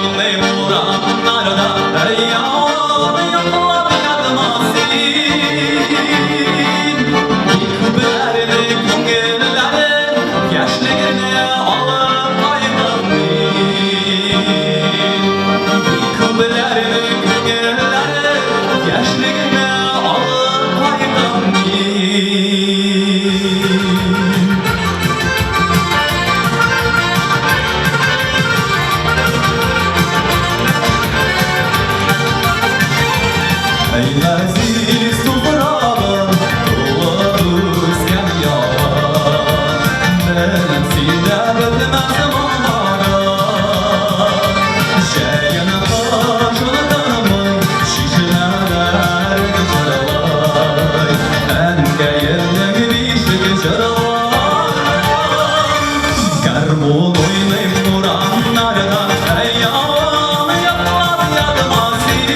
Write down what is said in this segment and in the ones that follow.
oynayıp vuranlarda yollar yadmasın. Yıkıverdi ko'ngilleri yoshligini olib qo'yganmen. Yıkıverdi ko'ngilleri yoshligini olib qo'yganmen. Ey aziz toprağım, doğuşken yalan, ben seni bilmezdim onlara. Şeyine taşıdığımı şişeler geçerler, en değerli bir şey geçerler. Karmon oynayıp vuranlarda ey yalan yapar yadmasın.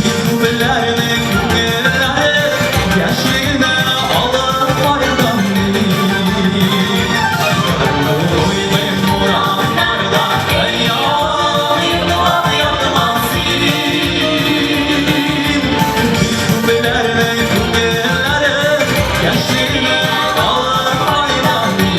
Yıkıverdi ko'ngilleri yoshligini olib qo'yganmen. Karmon oynayıp vuranlarda ey yalan yapar yadmasın. Yıkıverdi ko'ngilleri yoshligini olib qo'yganmen.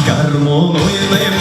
Karmon oynayıp